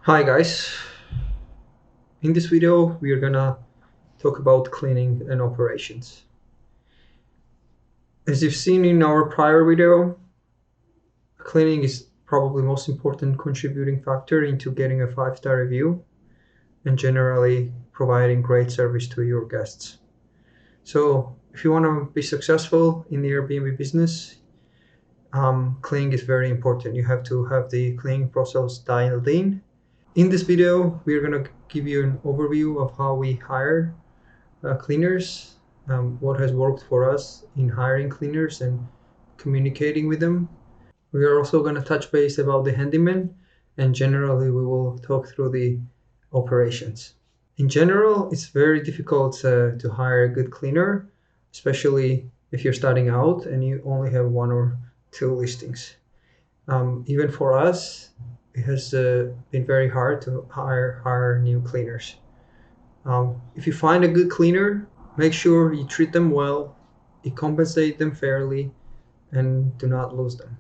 Hi guys, in this video we are gonna talk about cleaning and operations. As you've seen in our prior video, cleaning is probably the most important contributing factor into getting a 5-star review and generally providing great service to your guests. So if you want to be successful in the Airbnb business, cleaning is very important. You have to have the cleaning process dialed in. In this video, we're gonna give you an overview of how we hire cleaners, what has worked for us in hiring cleaners and communicating with them. We are also going to touch base about the handyman, and generally we will talk through the operations. In general, it's very difficult to hire a good cleaner, especially if you're starting out and you only have 1 or 2 listings. Even for us, it has been very hard to hire new cleaners. If you find a good cleaner, make sure you treat them well, you compensate them fairly, and do not lose them.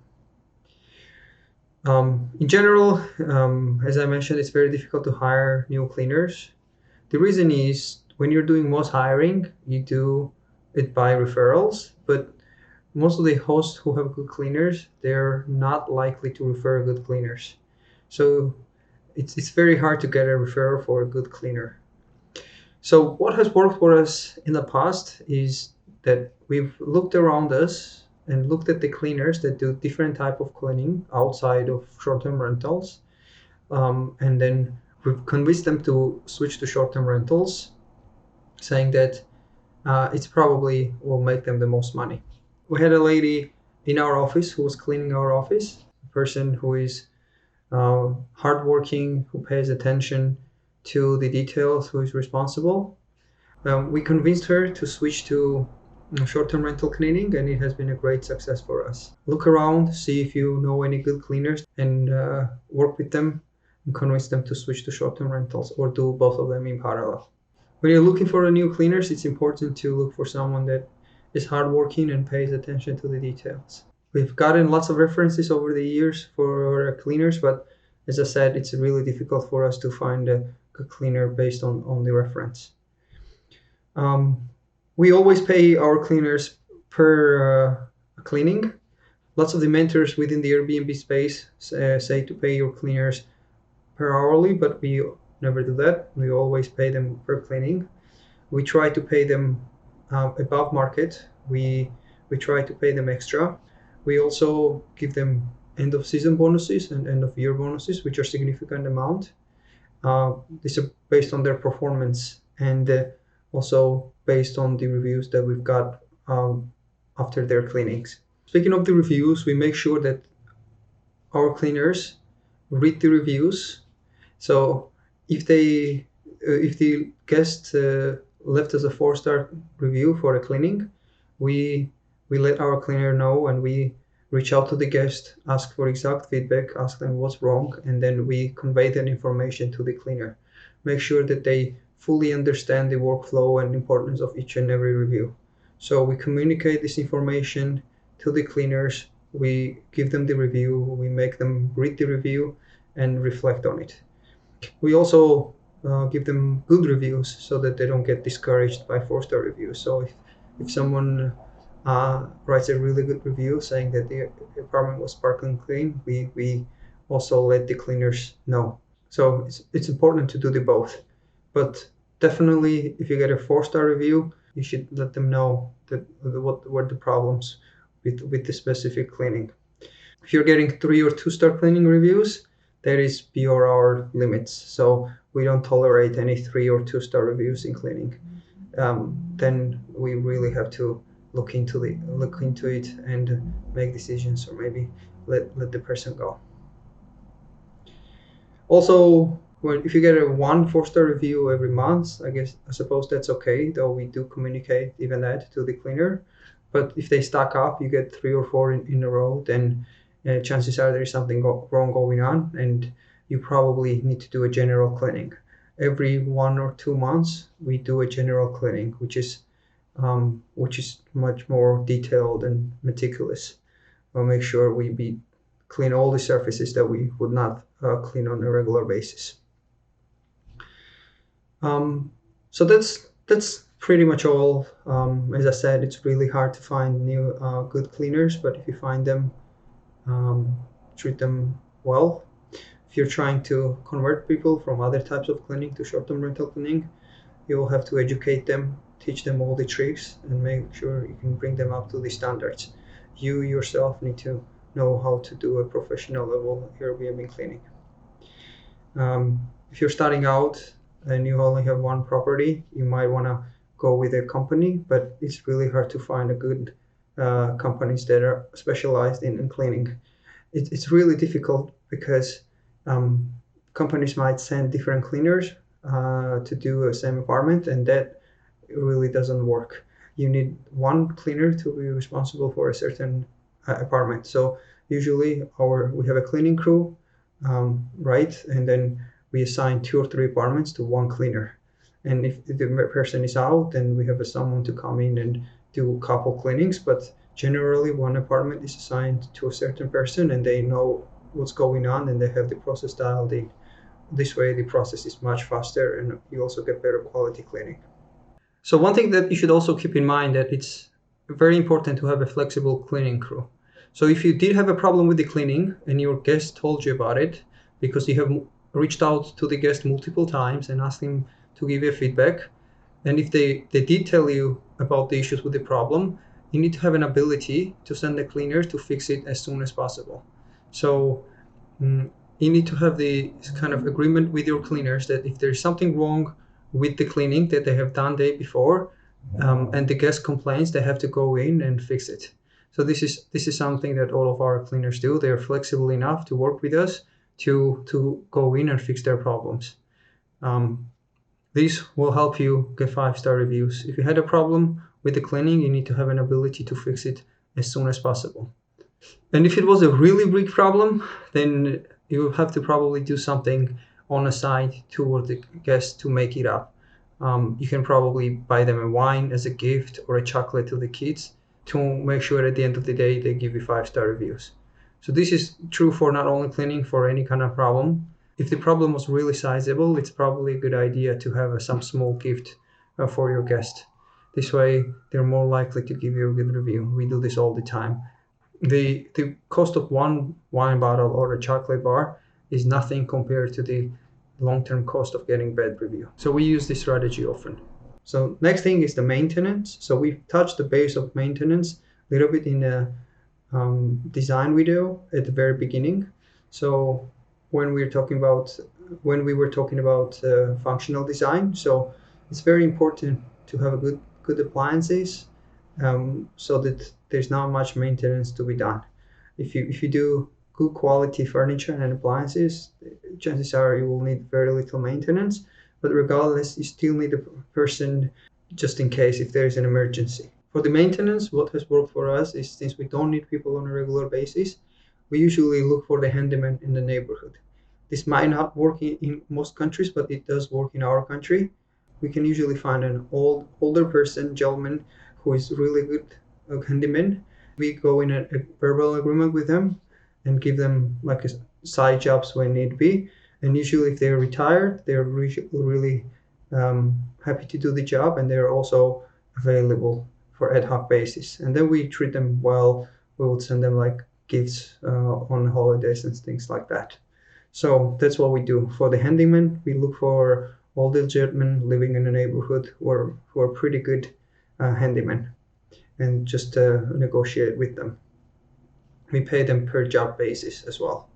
In general, as I mentioned, it's very difficult to hire new cleaners. The reason is when you're doing most hiring, you do it by referrals, but most of the hosts who have good cleaners, they're not likely to refer good cleaners. So it's very hard to get a referral for a good cleaner. So what has worked for us in the past is that we've looked around us and looked at the cleaners that do different type of cleaning outside of short-term rentals, and then we've convinced them to switch to short-term rentals, saying that it's probably will make them the most money. We had a lady in our office who was cleaning our office, a person who is hardworking, who pays attention to the details, who is responsible. We convinced her to switch to short-term rental cleaning, and it has been a great success for us. Look around, see if you know any good cleaners, and work with them and convince them to switch to short-term rentals or do both of them in parallel. When you're looking for a new cleaners, it's important to look for someone that is hardworking and pays attention to the details. We've gotten lots of references over the years for our cleaners, but as I said, it's really difficult for us to find a good cleaner based on the reference. We always pay our cleaners per cleaning. Lots of the mentors within the Airbnb space say to pay your cleaners per hourly, but we never do that. We always pay them per cleaning. We try to pay them above market. We try to pay them extra. We also give them end of season bonuses and end of year bonuses, which are significant amount. These are based on their performance and also based on the reviews that we've got after their cleanings. Speaking of the reviews, we make sure that our cleaners read the reviews. So if the guest left us a 4-star review for a cleaning, we let our cleaner know, and we reach out to the guest, ask for exact feedback, ask them what's wrong, and then we convey that information to the cleaner. Make sure that they fully understand the workflow and importance of each and every review. So we communicate this information to the cleaners, we give them the review, we make them read the review and reflect on it. We also give them good reviews so that they don't get discouraged by 4-star reviews. So if someone writes a really good review saying that the apartment was sparkling clean, we also let the cleaners know. So it's important to do the both. But definitely, if you get a 4-star review, you should let them know that what were the problems with the specific cleaning. If you're getting 3 or 2-star cleaning reviews, that is beyond our limits. So we don't tolerate any 3 or 2-star reviews in cleaning. Then we really have to look into it and make decisions, or maybe let the person go. Also, if you get a 4-star review every month, I suppose that's okay, though we do communicate even that to the cleaner. But if they stack up, you get 3 or 4 in a row, then chances are there is something wrong going on, and you probably need to do a general cleaning. Every 1 or 2 months, we do a general cleaning, which is much more detailed and meticulous. We'll make sure we clean all the surfaces that we would not clean on a regular basis. So that's pretty much all. As I said, it's really hard to find new good cleaners, but if you find them, um, treat them well. If you're trying to convert people from other types of cleaning to short-term rental cleaning, you will have to educate them, teach them all the tricks, and make sure you can bring them up to the standards. You yourself need to know how to do a professional level Airbnb cleaning. If you're starting out and you only have one property, you might want to go with a company, but it's really hard to find a good companies that are specialized in cleaning. It's really difficult because companies might send different cleaners to do the same apartment, and that really doesn't work. You need one cleaner to be responsible for a certain apartment. So usually we have a cleaning crew, right? And then we assign 2 or 3 apartments to one cleaner. And if the person is out, then we have someone to come in and do a couple cleanings. But generally, one apartment is assigned to a certain person, and they know what's going on, and they have the process dialed in. This way, the process is much faster, and you also get better quality cleaning. So one thing that you should also keep in mind that it's very important to have a flexible cleaning crew. So if you did have a problem with the cleaning and your guest told you about it because you have reached out to the guest multiple times and asked him to give you feedback, and if they did tell you about the issues with the problem, you need to have an ability to send the cleaner to fix it as soon as possible. So you need to have the kind of agreement with your cleaners that if there's something wrong with the cleaning that they have done day before, and the guest complains, they have to go in and fix it. So this is something that all of our cleaners do. They're flexible enough to work with us to go in and fix their problems. This will help you get 5-star reviews. If you had a problem with the cleaning, you need to have an ability to fix it as soon as possible. And if it was a really big problem, then you will have to probably do something on the side toward the guests to make it up. You can probably buy them a wine as a gift or a chocolate to the kids to make sure at the end of the day they give you 5-star reviews. So this is true for not only cleaning, for any kind of problem. If the problem was really sizable, it's probably a good idea to have some small gift for your guest. This way, they're more likely to give you a good review. We do this all the time. The cost of one wine bottle or a chocolate bar is nothing compared to the long-term cost of getting bad review. So we use this strategy often. So next thing is the maintenance. So we've touched the base of maintenance a little bit in a design video at the very beginning. So when we were talking about functional design, so it's very important to have a good appliances, so that there's not much maintenance to be done. If you do good quality furniture and appliances, chances are you will need very little maintenance. But regardless, you still need a person just in case if there is an emergency. For the maintenance, what has worked for us is, since we don't need people on a regular basis, we usually look for the handyman in the neighborhood. This might not work in most countries, but it does work in our country. We can usually find an older person, gentleman, who is really good handyman. We go in a verbal agreement with them and give them like a side jobs when need be. And usually, if they're retired, they're really happy to do the job, and they're also available for ad hoc basis. And then we treat them well. We would send them like gifts on holidays and things like that. So that's what we do. For the handyman, we look for older gentlemen living in the neighborhood who are pretty good handymen, and just negotiate with them. We pay them per job basis as well.